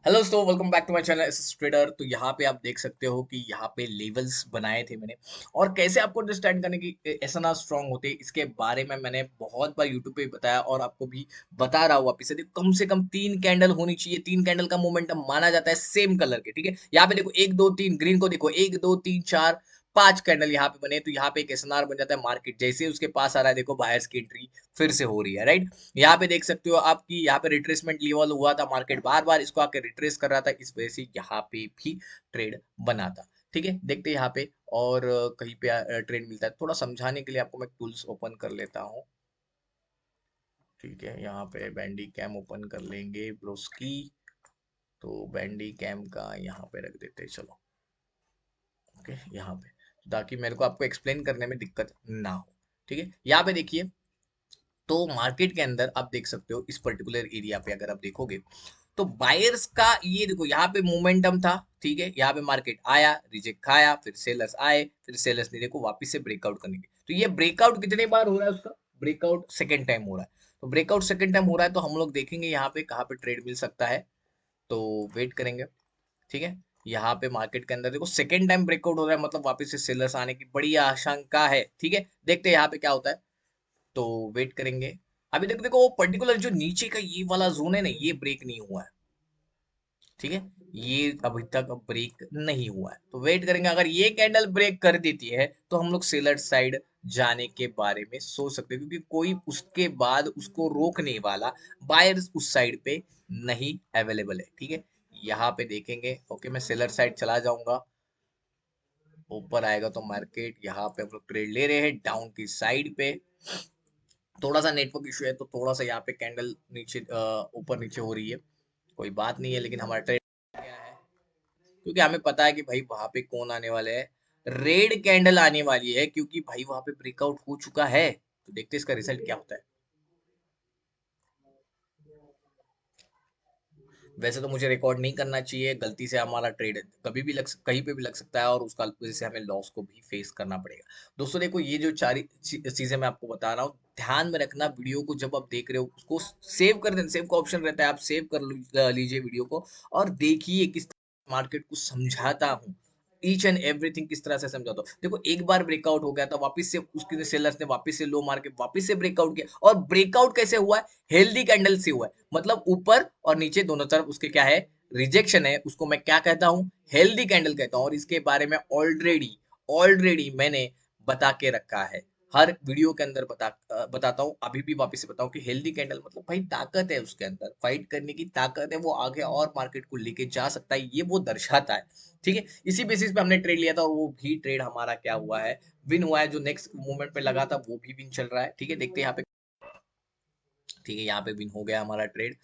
Hello दोस्तों, welcome back to my channel SS trader. तो यहाँ पे आप देख सकते हो कि यहाँ पे लेवल्स बनाए थे मैंने, और कैसे आपको अंडरस्टैंड करने की एसएनआर स्ट्रांग होते हैं इसके बारे में मैंने बहुत बार यूट्यूब पे बताया और आपको भी बता रहा हूँ वापिस से। देखो, कम से कम 3 कैंडल होनी चाहिए, 3 कैंडल का मोमेंटम माना जाता है सेम कलर के। ठीक है, यहाँ पे देखो 1 2 3 ग्रीन को देखो 1 2 3 4 5 कैंडल यहाँ पे बने, तो यहाँ पे एक एसएनआर बन जाता है। मार्केट जैसे ही उसके पास आ रहा है, देखो बायर्स की एंट्री फिर से हो रही है, राइट। यहाँ पे देख सकते हो आपकी, यहाँ पे रिट्रेसमेंट लेवल हुआ था, मार्केट बार बार इसको आके रिट्रेस कर रहा था, इस वजह से यहाँ पे भी ट्रेड बना था। ठीक है, देखते हैं यहाँ पे और कहीं पे ट्रेड मिलता है। थोड़ा समझाने के लिए आपको मैं टूल्स ओपन कर लेता हूँ। ठीक है, यहाँ पे बैंडी कैम ओपन कर लेंगे ब्रोस्की। तो बैंडी कैम का यहाँ पे रख देते हैं, चलो। ओके, यहाँ पे, ताकि मेरे को आपको एक्सप्लेन करने में दिक्कत ना हो। ठीक है, यहाँ पे देखिए, तो मार्केट के अंदर आप देख सकते हो इस पर्टिकुलर एरिया पे अगर आप देखोगे तो बायर्स का ये देखो यहाँ पे मोमेंटम था। ठीक है, यहाँ पे मार्केट आया, रिजेक्ट खाया, फिर सेलर्स आए, फिर सेलर्स ने देखो वापस से ब्रेकआउट करने के, तो ये ब्रेकआउट कितने बार हो रहा है उसका, ब्रेकआउट सेकेंड टाइम हो रहा है। तो ब्रेकआउट सेकेंड टाइम हो रहा है, तो हम लोग देखेंगे यहाँ पे कहाँ पे ट्रेड मिल सकता है। तो वेट करेंगे। ठीक है, यहाँ पे मार्केट के अंदर देखो सेकेंड टाइम ब्रेकआउट हो रहा है, मतलब वापस से सेलर्स आने की बड़ी आशंका है। ठीक है, देखते हैं यहाँ पे क्या होता है। तो वेट करेंगे। अभी देखो देखो वो पर्टिकुलर जो नीचे का ये वाला जोन है ना, ये ब्रेक नहीं हुआ है। ठीक है, ये अभी तक ब्रेक नहीं हुआ है, तो वेट करेंगे। अगर ये कैंडल ब्रेक कर देती है तो हम लोग सेलर साइड जाने के बारे में सोच सकते हैं, क्योंकि कोई उसके बाद उसको रोकने वाला बायर्स उस साइड पे नहीं अवेलेबल है। ठीक है, यहाँ पे देखेंगे। ओके, मैं सेलर साइड चला जाऊंगा। ऊपर आएगा तो मार्केट, यहाँ पे हम लोग ट्रेड ले रहे हैं डाउन की साइड पे। थोड़ा सा नेटवर्क इशू है, तो थोड़ा सा यहाँ पे कैंडल नीचे ऊपर नीचे हो रही है। कोई बात नहीं है, लेकिन हमारा ट्रेड क्या है, क्योंकि हमें पता है कि भाई वहां पे कौन आने वाले है। रेड कैंडल आने वाली है, क्योंकि भाई वहां पे ब्रेकआउट हो चुका है। तो देखते हैं इसका रिजल्ट क्या होता है। वैसे तो मुझे रिकॉर्ड नहीं करना चाहिए, गलती से हमारा ट्रेड कभी भी कहीं पे भी लग सकता है, और उसका वजह से हमें लॉस को भी फेस करना पड़ेगा। दोस्तों देखो, ये जो चार चीजें मैं आपको बता रहा हूँ, ध्यान में रखना। वीडियो को जब आप देख रहे हो उसको सेव कर देना, सेव का ऑप्शन रहता है, आप सेव कर लीजिए वीडियो को, और देखिए किस मार्केट को समझाता हूँ। ईच एंड एवरीथिंग किस तरह से समझाता हूँ। देखो, एक बार ब्रेकआउट हो गया था, वापस से उसके सेलर्स ने वापस से लो मार के वापस से ब्रेकआउट किया, और ब्रेकआउट कैसे हुआ है, हेल्दी कैंडल से हुआ है। मतलब ऊपर और नीचे दोनों तरफ उसके क्या है, रिजेक्शन है, उसको मैं क्या कहता हूँ, हेल्दी कैंडल कहता हूँ। और इसके बारे में ऑलरेडी ऑलरेडी मैंने बता के रखा है, हर वीडियो के अंदर बताता हूँ, अभी भी वापस से बताऊं कि हेल्दी कैंडल मतलब भाई ताकत है, उसके अंदर फाइट करने की ताकत है, वो आगे और मार्केट को लेके जा सकता है, ये वो दर्शाता है। ठीक है, इसी बेसिस पे हमने ट्रेड लिया था, और वो भी ट्रेड हमारा क्या हुआ है, विन हुआ है। जो नेक्स्ट मूवमेंट पे लगा था वो भी विन चल रहा है। ठीक है, देखते हैं यहाँ पे। ठीक है, यहाँ पे विन हो गया हमारा ट्रेड।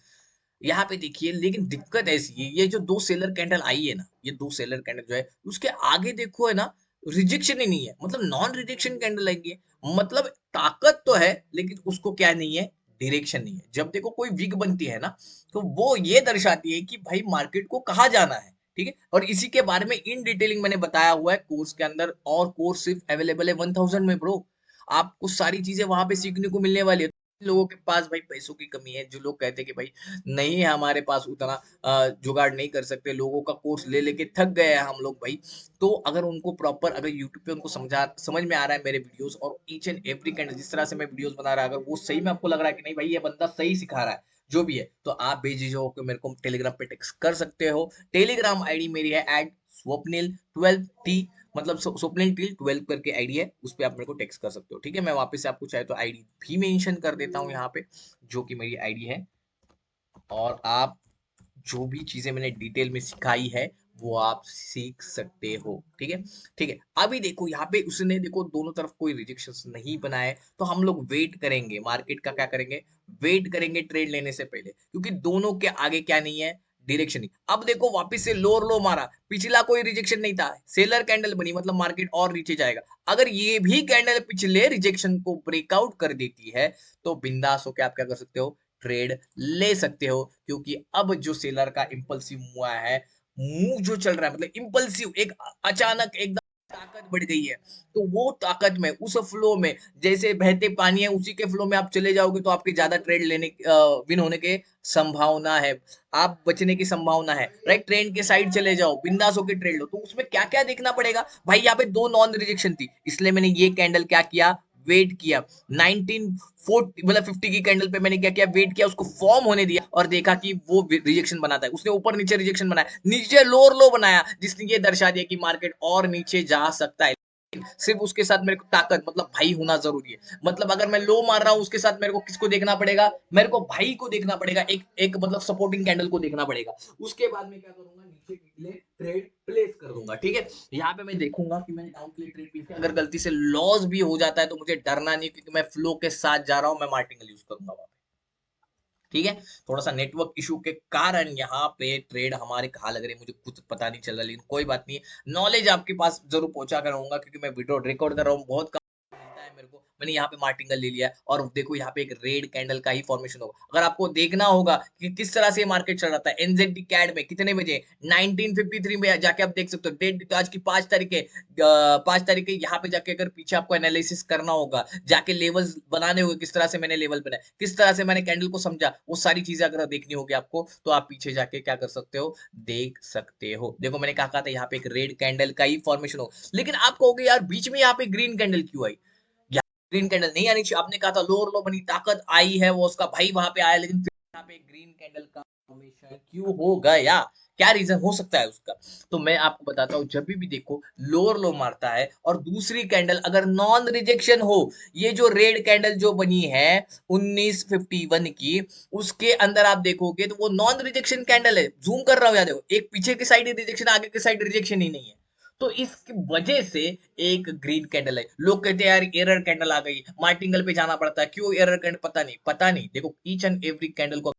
यहाँ पे देखिए, लेकिन दिक्कत ऐसी है, ये जो दो सेलर कैंडल आई है ना, ये दो सेलर कैंडल जो है उसके आगे देखो है ना, रिजेक्शन ही नहीं है, मतलब नॉन रिजेक्शन कैंडल आई है। मतलब ताकत तो है, लेकिन उसको क्या नहीं है, डायरेक्शन नहीं है। जब देखो कोई विग बनती है ना, तो वो ये दर्शाती है कि भाई मार्केट को कहाँ जाना है। ठीक है, और इसी के बारे में इन डिटेलिंग मैंने बताया हुआ है कोर्स के अंदर, और कोर्स सिर्फ अवेलेबल है 1000 में ब्रो। आपको सारी चीजें वहां पे सीखने को मिलने वाली है। लोगों के पास भाई पैसों की कमी है, जो लोग कहते हैं कि भाई नहीं है हमारे पास उतना जुगाड़ नहीं कर सकते, लोगों का कोर्स ले लेके थक गए हैं हम लोग भाई। तो अगर उनको प्रॉपर, अगर यूट्यूब पे उनको समझ में आ रहा है मेरे वीडियोस, और ईच एंड एवरी कैंडल जिस तरह से मैं वीडियोस बना रहा है, अगर वो सही में आपको लग रहा है कि नहीं भाई ये बंदा सही सिखा रहा है, जो भी है, तो आप बेझिझक होकर मेरे को टेलीग्राम पे टेक्स्ट कर सकते हो। टेलीग्राम आईडी मेरी है @swapnil12t, मतलब स्वप्निल टिल 12 करके आईडी है, उस पर आप मेरे को टेक्स्ट कर सकते हो। ठीक है, मैं वापस से आपको चाहे तो आईडी भी मेंशन कर देता हूँ यहाँ पे, जो कि मेरी आईडी है। और आप जो भी चीजें मैंने डिटेल में सिखाई है वो आप सीख सकते हो। ठीक है, ठीक है। अभी देखो यहाँ पे उसने देखो दोनों तरफ कोई रिजेक्शंस नहीं बनाए, तो हम लोग वेट करेंगे, मार्केट का क्या करेंगे, वेट करेंगे ट्रेड लेने से पहले, क्योंकि दोनों के आगे क्या नहीं है, डायरेक्शन नहीं। अब देखो वापस से लोअर लो मारा, पिछला कोई रिजेक्शन नहीं था, सेलर कैंडल बनी, मतलब मार्केट और नीचे जाएगा। अगर ये भी कैंडल पिछले रिजेक्शन को ब्रेकआउट कर देती है, तो बिंदास होकर आप क्या कर सकते हो, ट्रेड ले सकते हो। क्योंकि अब जो सेलर का इम्पल्सिव हुआ है, मूव जो चल रहा है, मतलब इम्पल्सिव, एक अचानक एकदम ताकत ताकत बढ़ गई है। तो वो ताकत में, उस फ्लो में, जैसे बहते पानी है उसी के फ्लो में आप चले जाओगे तो आपके ज्यादा ट्रेड लेने विन होने के संभावना है, आप बचने की संभावना है, राइट। ट्रेंड के साइड चले जाओ, बिंदास होकर ट्रेड लो। तो उसमें क्या क्या देखना पड़ेगा भाई, यहाँ पे दो नॉन रिजेक्शन थी, इसलिए मैंने ये कैंडल क्या किया, वेट किया। 1940 मतलब 50 की कैंडल पे मैंने क्या किया, वेट किया, उसको फॉर्म होने दिया और देखा कि वो रिजेक्शन बनाता है। उसने ऊपर नीचे रिजेक्शन बनाया, नीचे लोअर लो बनाया, जिसने ये दर्शा दिया कि मार्केट और नीचे जा सकता है। सिर्फ उसके साथ मेरे को ताकत मतलब भाई होना जरूरी है। मतलब अगर मैं लो मार रहा हूं उसके साथ मेरे को किसको देखना पड़ेगा, मेरे को भाई को देखना पड़ेगा, एक एक मतलब सपोर्टिंग कैंडल को देखना पड़ेगा। उसके बाद मैं क्या करूंगा, नीचे के लिए ट्रेड प्लेस कर दूंगा, ठीक है। यहाँ पे मैं देखूंगा कि मैंने डाउन के लिए ट्रेड प्लेस किया, अगर गलती से लॉस भी हो जाता है तो मुझे डरना नहीं, क्योंकि मैं फ्लो के साथ जा रहा हूं, मैं मार्टिंगल यूज करूंगा वहां पे, ठीक है। थोड़ा सा नेटवर्क इशू के कारण यहाँ पे ट्रेड हमारे कहाँ लग रहे हैं मुझे कुछ पता नहीं चल रहा, लेकिन कोई बात नहीं, नॉलेज आपके पास जरूर पहुंचा कर रहूंगा, क्योंकि मैं वीडियो रिकॉर्ड कर रहा हूँ, बहुत मिलता है मेरे को। मैंने यहाँ पे मार्टिंगल ले लिया है और देखो यहाँ पे एक रेड कैंडल का ही फॉर्मेशन होगा। अगर आपको देखना होगा कि किस तरह से मार्केट चल रहा था एनजेडी कैड में, कितने बजे, 1953 में जाके आप देख सकते हो। डेट आज की 5 तारीख है, 5 तारीख है। यहाँ पे जाके अगर पीछे आपको एनालिसिस करना होगा, जाके लेवल्स बनाने होंगे, किस तरह से मैंने लेवल बनाए, किस तरह से मैंने कैंडल को समझा, वो सारी चीजें अगर देखनी होगी आपको तो आप पीछे जाके क्या कर सकते हो, देख सकते हो। देखो मैंने कहा था यहाँ पे एक रेड कैंडल का ही फॉर्मेशन हो, लेकिन आप कहोगे यार बीच में यहाँ पे ग्रीन कैंडल क्यों आई, ग्रीन कैंडल नहीं आनी चाहिए। आपने कहा था लोअर लो बनी, ताकत आई है, वो उसका भाई वहां पे आया, लेकिन फिर यहाँ पे ग्रीन कैंडल का फॉर्मेशन क्यों हो गया, क्या रीजन हो सकता है उसका। तो मैं आपको बताता हूँ, जब भी देखो लोअर लो मारता है और दूसरी कैंडल अगर नॉन रिजेक्शन हो, ये जो रेड कैंडल जो बनी है 1951 की, उसके अंदर आप देखोगे तो वो नॉन रिजेक्शन कैंडल है। जूम कर रहा हूँ, याद देखो, एक पीछे की साइड रिजेक्शन, आगे की साइड रिजेक्शन ही नहीं है। तो इस वजह से एक ग्रीन कैंडल है। लोग कहते हैं यार एरर कैंडल आ गई, मार्टिंगल पे जाना पड़ता है, क्यों एरर कैंडल, पता नहीं, पता नहीं। देखो ईच एंड एवरी कैंडल को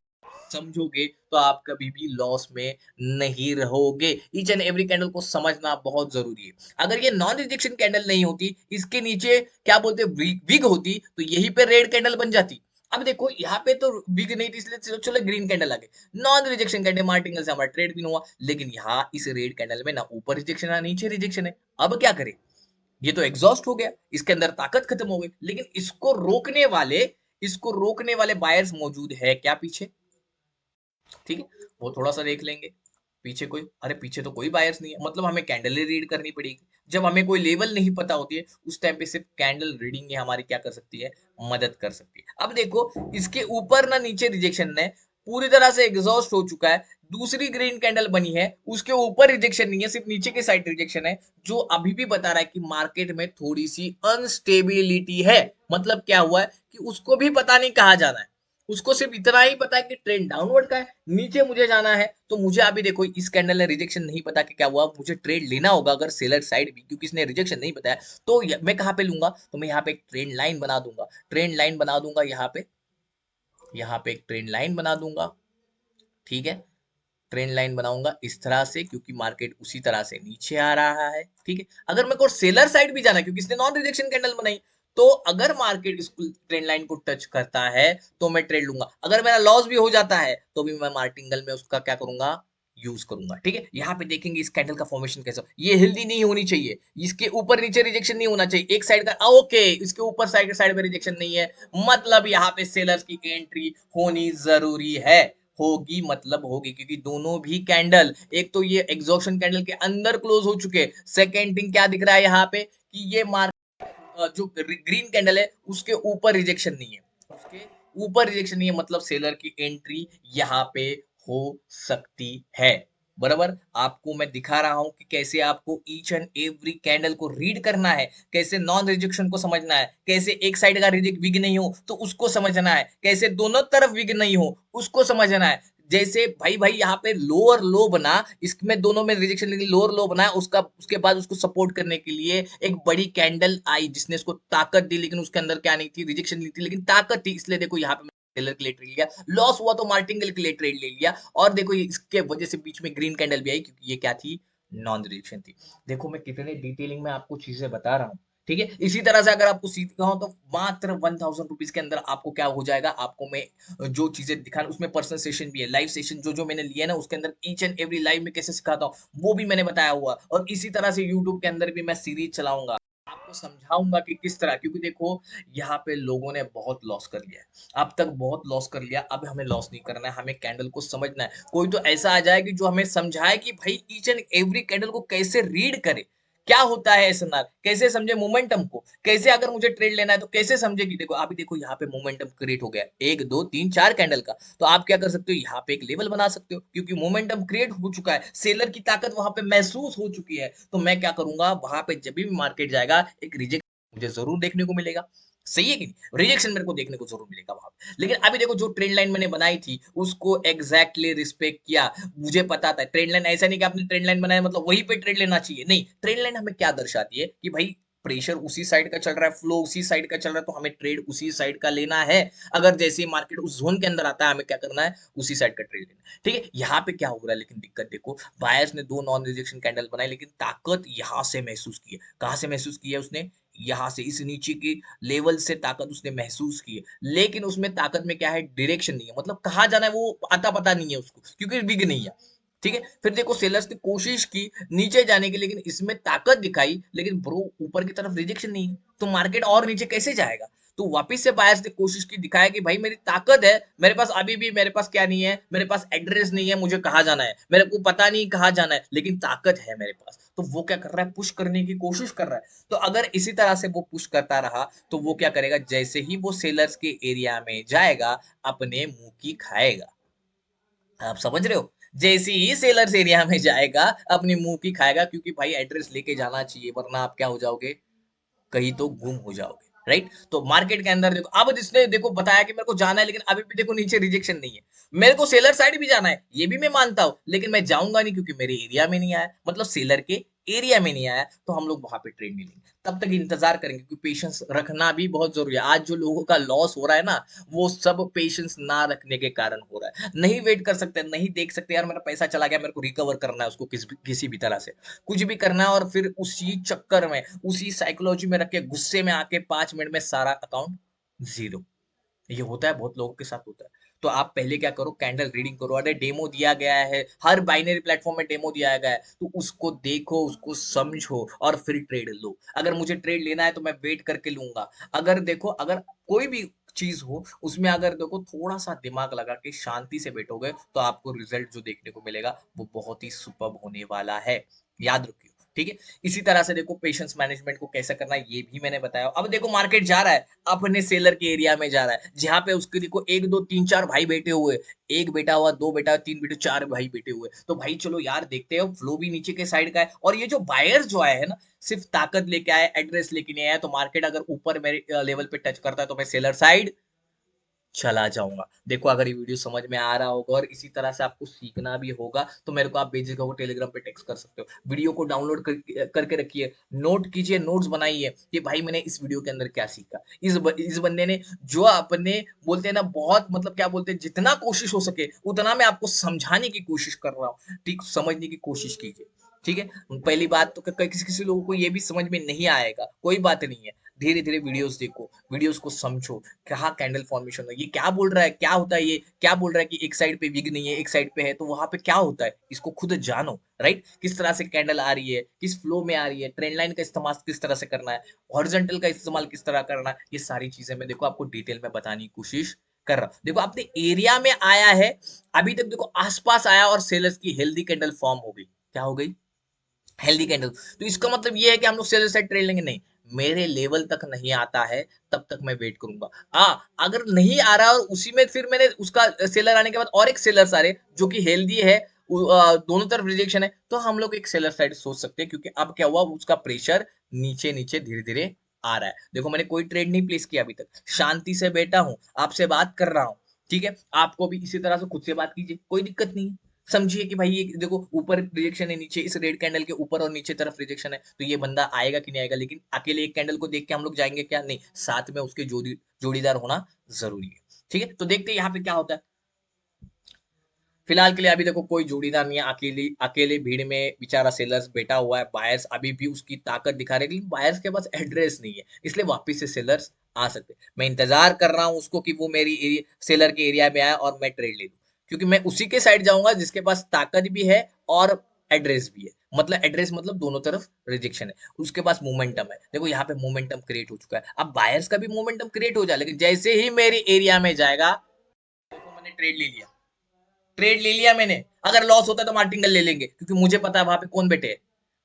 समझोगे तो आप कभी भी लॉस में नहीं रहोगे। ईच एंड एवरी कैंडल को समझना बहुत जरूरी है। अगर ये नॉन रिजेक्शन कैंडल नहीं होती, इसके नीचे क्या बोलते विग होती, तो यही पे रेड कैंडल बन जाती। अब देखो यहाँ पे तो बिग नहीं थी, इसलिए चलो चलो ग्रीन कैंडल आ गई, नॉन रिजेक्शन कैंडल, मार्टिंगल से हमारा ट्रेड भी नहीं हुआ। लेकिन यहाँ इस रेड कैंडल में ना ऊपर रिजेक्शन है ना नीचे रिजेक्शन है। अब क्या करें, ये तो एग्जॉस्ट हो गया, इसके अंदर ताकत खत्म हो गई, लेकिन इसको रोकने वाले बायर्स मौजूद है क्या पीछे, ठीक है। वो थोड़ा सा देख लेंगे पीछे कोई, अरे पीछे तो कोई बायर्स नहीं है, मतलब हमें कैंडल ही रीड करनी पड़ेगी। जब हमें कोई लेवल नहीं पता होती है उस टाइम पे सिर्फ कैंडल रीडिंग ही हमारी क्या कर सकती है, मदद कर सकती है। अब देखो इसके ऊपर ना नीचे रिजेक्शन है, पूरी तरह से एग्जॉस्ट हो चुका है। दूसरी ग्रीन कैंडल बनी है, उसके ऊपर रिजेक्शन नहीं है, सिर्फ नीचे के साइड रिजेक्शन है, जो अभी भी बता रहा है कि मार्केट में थोड़ी सी अनस्टेबिलिटी है। मतलब क्या हुआ है कि उसको भी पता नहीं कहाँ जाना है, उसको सिर्फ इतना ही पता है कि ट्रेंड डाउनवर्ड का है, नीचे मुझे जाना है। तो मुझे अभी देखो इस कैंडल ने रिजेक्शन नहीं पता कि क्या हुआ, मुझे ट्रेड लेना होगा अगर सेलर साइड भी, क्योंकि इसने रिजेक्शन नहीं बताया। तो मैं कहाँ पे लूंगा, तो मैं यहाँ पे एक ट्रेंड लाइन बना दूंगा, ट्रेंड लाइन बना दूंगा यहाँ पे एक ट्रेंड लाइन बना दूंगा, ठीक है। ट्रेंड लाइन बनाऊंगा इस तरह से, क्योंकि मार्केट उसी तरह से नीचे आ रहा है, ठीक है। अगर मेरे को सेलर साइड भी जाना है, क्योंकि इसने नॉन रिजेक्शन कैंडल बनाई, तो अगर मार्केट इस ट्रेंड लाइन को टच करता है तो मैं ट्रेड लूंगा। अगर मेरा लॉस भी हो जाता है तो भी मैं मार्टिंगल में उसका क्या करूंगा, यूज करूंगा, ठीक है। यहाँ पे देखेंगे इस कैंडल का फॉर्मेशन कैसा, ये हेल्दी नहीं होनी चाहिए, इसके ऊपर नीचे रिजेक्शन नहीं होना चाहिए, एक साइड का ओके, इसके ऊपर साइड में रिजेक्शन नहीं है, मतलब यहाँ पे सेलर्स की एंट्री होनी जरूरी है। होगी मतलब होगी, क्योंकि दोनों भी कैंडल, एक तो ये एग्जॉशन कैंडल के अंदर क्लोज हो चुके, सेकेंड थिंग क्या दिख रहा है यहाँ पे कि ये जो ग्रीन कैंडल है उसके ऊपर रिजेक्शन नहीं है, उसके ऊपर रिजेक्शन नहीं है, मतलब सेलर की एंट्री यहाँ पे हो सकती है। बराबर आपको मैं दिखा रहा हूं कि कैसे आपको ईच एंड एवरी कैंडल को रीड करना है, कैसे नॉन रिजेक्शन को समझना है, कैसे एक साइड का रिजेक्ट विग नहीं हो तो उसको समझना है, कैसे दोनों तरफ विग नहीं हो उसको समझना है। जैसे भाई भाई यहाँ पे लोअर लो बना, इसमें दोनों में रिजेक्शन, लेकिन लोअर लो बना उसका, उसके बाद उसको सपोर्ट करने के लिए एक बड़ी कैंडल आई जिसने उसको ताकत दी, लेकिन उसके अंदर क्या नहीं थी, रिजेक्शन नहीं थी, लेकिन ताकत थी। इसलिए देखो यहाँ पे टेलर के लिए ट्रेड लिया, लॉस हुआ तो मार्टिंगल के लिए ट्रेड ले लिया। और देखो इसके वजह से बीच में ग्रीन कैंडल भी आई, क्योंकि ये क्या थी, नॉन रिजेक्शन थी। देखो मैं कितने डिटेलिंग में आपको चीजें बता रहा हूँ, ठीक है। इसी तरह से अगर आपको सीखना हो तो मात्र 1000 रुपीज के अंदर आपको क्या हो जाएगा, आपको मैं जो चीजें दिखा, उसमें पर्सनल सेशन भी है, लाइव सेशन जो जो मैंने लिया ना उसके अंदर ईच एंड एवरी लाइव में कैसे सिखाता हूँ वो भी मैंने बताया हुआ। और इसी तरह से यूट्यूब के अंदर भी मैं सीरीज चलाऊंगा, आपको समझाऊंगा कि किस तरह, क्योंकि देखो यहाँ पे लोगों ने बहुत लॉस कर लिया है, अब तक बहुत लॉस कर लिया, अब हमें लॉस नहीं करना है, हमें कैंडल को समझना है। कोई तो ऐसा आ जाए कि जो हमें समझाए कि भाई ईच एंड एवरी कैंडल को कैसे रीड करे, क्या होता है एसएनआर, कैसे समझे मोमेंटम को, कैसे अगर मुझे ट्रेड लेना है तो कैसे समझे कि देखो अभी देखो यहाँ पे मोमेंटम क्रिएट हो गया एक दो तीन चार कैंडल का, तो आप क्या कर सकते हो, यहाँ पे एक लेवल बना सकते हो, क्योंकि मोमेंटम क्रिएट हो चुका है, सेलर की ताकत वहां पे महसूस हो चुकी है। तो मैं क्या करूंगा, वहां पे जब भी मार्केट जाएगा एक रिजेक्ट मुझे जरूर देखने को मिलेगा, सही है कि नहीं, रिजेक्शन मेरे को देखने को जरूर मिलेगा वहां पे। लेकिन अभी देखो जो ट्रेंड लाइन मैंने बनाई थी उसको एग्जैक्टली रिस्पेक्ट किया, मुझे पता था ट्रेंड लाइन, ऐसा नहीं कि आपने ट्रेंड लाइन बनाया मतलब वहीं पे ट्रेड लेना चाहिए, नहीं, ट्रेंड लाइन हमें क्या दर्शाती है कि भाई प्रेशर उसी साइड का चल रहा है, फ्लो उसी साइड का चल रहा है, तो हमें ट्रेड उसी साइड का लेना है। अगर जैसे ही मार्केट उस जोन के अंदर आता है हमें क्या करना है, उसी साइड का ट्रेड लेना है। ठीक है, यहाँ पे क्या हो रहा है, लेकिन दिक्कत देखो, बायर्स ने दो नॉन रिजेक्शन कैंडल बनाई, लेकिन ताकत यहाँ से महसूस की है, कहाँ से महसूस की है उसने, यहाँ से इस नीचे की लेवल से ताकत उसने महसूस की है। लेकिन उसमें ताकत में क्या है, डायरेक्शन नहीं है, मतलब कहाँ जाना है वो अता पता नहीं है उसको, क्योंकि बिग नहीं है। ठीक है, फिर देखो सेलर्स ने कोशिश की नीचे जाने की, लेकिन इसमें ताकत दिखाई, लेकिन ब्रो ऊपर की तरफ रिजेक्शन नहीं है, तो मार्केट और नीचे कैसे जाएगा। तो वापस से बायर्स ने कोशिश की, दिखाया कि भाई मेरी ताकत है, मेरे पास अभी भी, मेरे पास क्या नहीं है, मेरे पास एड्रेस नहीं है, मुझे कहाँ जाना है, मेरे को पता नहीं कहाँ जाना है, लेकिन ताकत है मेरे पास। तो वो क्या कर रहा है, पुश करने की कोशिश कर रहा है। तो अगर इसी तरह से वो पुश करता रहा तो वो क्या करेगा, जैसे ही वो सेलर्स के एरिया में जाएगा अपने मुंह की खाएगा। आप समझ रहे हो, जैसे ही सेलर्स एरिया में जाएगा अपनी मुंह की खाएगा, क्योंकि भाई एड्रेस लेके जाना चाहिए, वरना आप क्या हो जाओगे, कहीं तो गुम हो जाओगे, राइट। तो मार्केट के अंदर देखो, अब जिसने देखो बताया कि मेरे को जाना है, लेकिन अभी भी देखो नीचे रिजेक्शन नहीं है, मेरे को सेलर साइड भी जाना है, ये भी मैं मानता हूं, लेकिन मैं जाऊंगा नहीं क्योंकि मेरे एरिया में नहीं आया, मतलब सेलर के एरिया में नहीं आया, तो हम लोग वहां पे ट्रेड नहीं लेंगे, तब तक इंतजार करेंगे, क्योंकि पेशेंस रखना भी बहुत जरूरी है। आज जो लोगों का लॉस हो रहा है ना, वो सब पेशेंस ना रखने के कारण हो रहा है, नहीं वेट कर सकते, नहीं देख सकते यार मेरा पैसा चला गया, मेरे को रिकवर करना है उसको किसी भी तरह से, कुछ भी करना है, और फिर उसी चक्कर में, उसी साइकोलॉजी में रख के गुस्से में आके 5 मिनट में सारा अकाउंट जीरो। ये होता है, बहुत लोगों के साथ होता है। तो आप पहले क्या करो, कैंडल रीडिंग करो, अरे डेमो दिया गया है, हर बाइनरी प्लेटफॉर्म में डेमो दिया गया है, तो उसको देखो, उसको समझो और फिर ट्रेड लो। अगर मुझे ट्रेड लेना है तो मैं वेट करके लूंगा। अगर देखो, अगर कोई भी चीज हो उसमें अगर देखो थोड़ा सा दिमाग लगा के शांति से बैठोगे तो आपको रिजल्ट जो देखने को मिलेगा वो बहुत ही सुपर्ब होने वाला है, याद रखियो। ठीक है, इसी तरह से देखो पेशेंस मैनेजमेंट को कैसे करना है ये भी मैंने बताया। अब देखो मार्केट जा रहा है, अपने सेलर के एरिया में जा रहा है, जहां पे उसके देखो एक दो तीन चार भाई बैठे हुए, एक बेटा हुआ, दो बेटा, तीन बेटे, चार भाई बैठे हुए, तो भाई चलो यार देखते हैं, फ्लो भी नीचे के साइड का है, और ये जो बायर्स जो आए हैं ना, सिर्फ ताकत लेके आए, एड्रेस लेके नहीं आया, तो मार्केट अगर ऊपर मेरे लेवल पे टच करता है तो मैं सेलर साइड चला जाऊंगा। देखो अगर ये वीडियो समझ में आ रहा होगा और इसी तरह से आपको सीखना भी होगा तो मेरे को आप बेझिझक होकर टेलीग्राम पे टेक्स्ट कर सकते हो, वीडियो को डाउनलोड करके रखिए, नोट कीजिए, नोट्स बनाइए कि भाई मैंने इस वीडियो के अंदर क्या सीखा, इस बंदे ने जो अपने बोलते हैं ना, बहुत मतलब क्या बोलते हैं, जितना कोशिश हो सके उतना मैं आपको समझाने की कोशिश कर रहा हूँ, ठीक, समझने की कोशिश कीजिए। ठीक है, पहली बात तो किसी किसी लोगों को ये भी समझ में नहीं आएगा, कोई बात नहीं है, धीरे धीरे वीडियोस देखो, वीडियोस को समझो, कहाँ कैंडल फॉर्मेशन है, ये क्या बोल रहा है, क्या होता है, ये क्या बोल रहा है कि एक साइड पे विग नहीं है, एक साइड पे है, तो वहां पे क्या होता है, इसको खुद जानो, राइट, किस तरह से कैंडल आ रही है, किस फ्लो में आ रही है, ट्रेंड लाइन का इस्तेमाल किस तरह से करना है, हॉरिजॉन्टल का इस्तेमाल किस तरह करना है, ये सारी चीजें मैं देखो आपको डिटेल में बताने की कोशिश कर रहा हूं। देखो अपने एरिया में आया है, अभी तक देखो आसपास आया और सेलर्स की हेल्दी कैंडल फॉर्म हो गई, क्या हो गई, हेल्दी कैंडल, तो इसका मतलब ये है कि हम लोग सेलर साइड ट्रेड लेंगे, नहीं, मेरे लेवल तक नहीं आता है तब तक मैं वेट करूंगा। अगर नहीं आ रहा और उसी में फिर मैंने उसका सेलर आने के बाद और एक सेलर आ रहे जो कि हेल्दी है, दोनों तरफ रिजेक्शन है, तो हम लोग एक सेलर साइड सोच सकते हैं, क्योंकि अब क्या हुआ, उसका प्रेशर नीचे नीचे धीरे धीरे आ रहा है। देखो मैंने कोई ट्रेड नहीं प्लेस किया अभी तक, शांति से बैठा हूं, आपसे बात कर रहा हूं। ठीक है, आपको भी इसी तरह से खुद से बात कीजिए, कोई दिक्कत नहीं है। समझिए कि भाई ये देखो ऊपर रिजेक्शन है, नीचे इस रेड कैंडल के ऊपर और नीचे तरफ रिजेक्शन है, तो ये बंदा आएगा कि नहीं आएगा, लेकिन अकेले एक कैंडल को देख के हम लोग जाएंगे क्या, नहीं, साथ में उसके जोड़ीदार होना जरूरी है। ठीक है, तो देखते हैं यहाँ पे क्या होता है। फिलहाल के लिए अभी देखो कोई जोड़ीदार नहीं है, अकेली अकेले भीड़ में बेचारा सेलर्स बैठा हुआ है। बायर्स अभी भी उसकी ताकत दिखा रहे हैं, लेकिन बायर्स के पास एड्रेस नहीं है, इसलिए वापस से सेलर्स आ सकते हैं। मैं इंतजार कर रहा हूँ उसको कि वो मेरी सेलर के एरिया में आए और मैं ट्रेड ले लूँ, क्योंकि मैं उसी के साइड जाऊंगा जिसके पास ताकत भी है और एड्रेस भी है। मतलब एड्रेस मतलब दोनों तरफ रिजेक्शन है, उसके पास मोमेंटम है। देखो यहाँ पे मोमेंटम क्रिएट हो चुका है, अब बायर्स का भी मोमेंटम क्रिएट हो जाए, लेकिन जैसे ही मेरी एरिया में जाएगा, देखो मैंने ट्रेड ले लिया, ट्रेड ले लिया मैंने। अगर लॉस होता है तो मार्टिंगल ले लेंगे, क्योंकि मुझे पता है वहां पे कौन बैठे है।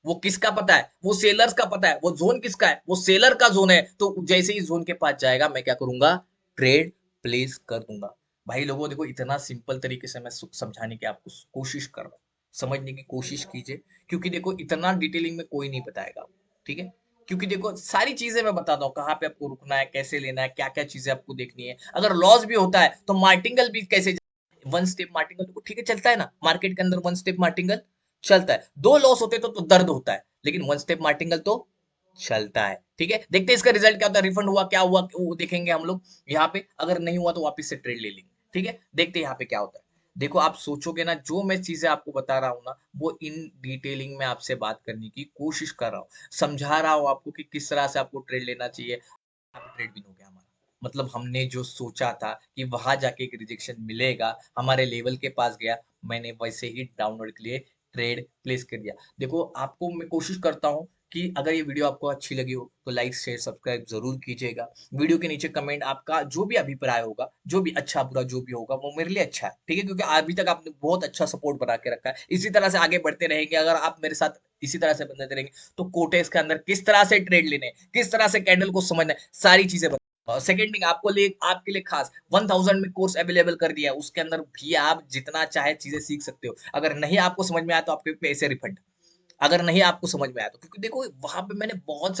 वो किसका पता है, वो सेलर्स का पता है। वो जोन किसका है, वो सेलर का जोन है। तो जैसे ही जोन के पास जाएगा, मैं क्या करूंगा, ट्रेड प्लेस कर दूंगा। भाई लोगों देखो, इतना सिंपल तरीके से मैं समझाने की आपको कोशिश कर रहा हूँ, समझने की कोशिश कीजिए। क्योंकि देखो इतना डिटेलिंग में कोई नहीं बताएगा, ठीक है। क्योंकि देखो सारी चीजें मैं बताता हूँ, कहाँ पे आपको रुकना है, कैसे लेना है, क्या क्या चीजें आपको देखनी है। अगर लॉस भी होता है तो मार्टिंगल भी कैसे, वन स्टेप मार्टिंगल तो ठीक है चलता है ना, मार्केट के अंदर वन स्टेप मार्टिंगल चलता है। दो लॉस होते तो दर्द होता है, लेकिन वन स्टेप मार्टिंगल तो चलता है, ठीक है। देखते हैं इसका रिजल्ट क्या होता है, रिफंड हुआ क्या हुआ वो देखेंगे हम लोग यहाँ पे। अगर नहीं हुआ तो वापस से ट्रेड ले लेंगे, ठीक है। देखते हैं यहाँ पे क्या होता है। देखो आप सोचोगे ना, जो मैं चीजें आपको बता रहा हूँ ना, वो इन डिटेलिंग में आपसे बात करने की कोशिश कर रहा हूँ, समझा रहा हूँ आपको कि किस तरह से आपको ट्रेड लेना चाहिए। ट्रेड विन हो गया हमारा। मतलब हमने जो सोचा था कि वहां जाके एक रिजेक्शन मिलेगा, हमारे लेवल के पास गया, मैंने वैसे ही डाउनवर्ड के लिए ट्रेड प्लेस कर दिया। देखो आपको मैं कोशिश करता हूँ कि अगर ये वीडियो आपको अच्छी लगी हो तो लाइक शेयर सब्सक्राइब जरूर कीजिएगा। वीडियो के नीचे कमेंट आपका जो भी अभिप्राय होगा, जो भी अच्छा बुरा जो भी होगा, वो मेरे लिए अच्छा है, ठीक है। क्योंकि अभी तक आपने बहुत अच्छा सपोर्ट बना के रखा है, इसी तरह से आगे बढ़ते रहेंगे। अगर आप मेरे साथ इसी तरह से बनते रहेंगे तो कोटेक्स के अंदर किस तरह से ट्रेड लेने हैं, किस तरह से कैंडल को समझना है, सारी चीजें। सेकेंड थिंग आपके लिए खास 1000 में कोर्स अवेलेबल कर दिया है, उसके अंदर भी आप जितना चाहे चीजें सीख सकते हो। अगर नहीं आपको समझ में आया तो आपके पैसे रिफंड, अगर नहीं आपको समझ में आया तो। क्योंकि देखो वहां पे मैंने बहुत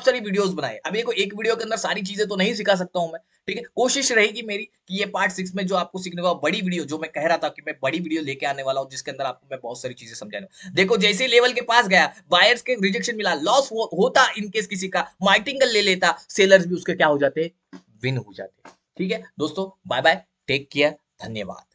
सारी वीडियोस बनाए। अभी देखो एक वीडियो के अंदर सारी चीजें तो नहीं सिखा सकता हूं मैं, ठीक है। कोशिश रहेगी मेरी कि ये पार्ट 6 में जो आपको सीखने को बड़ी वीडियो, जो मैं कह रहा था कि मैं बड़ी वीडियो लेके आने वाला हूं, जिसके अंदर आपको मैं बहुत सारी चीजें समझाने वाला हूं। देखो जैसे ही लेवल के पास गया, बायर्स के रिजेक्शन मिला, लॉस होता इनकेस किसी का, मार्टिंगल ले लेता, सेलर्स भी उसके क्या हो जाते, विन हो जाते। ठीक है दोस्तों, बाय बाय, टेक केयर, धन्यवाद।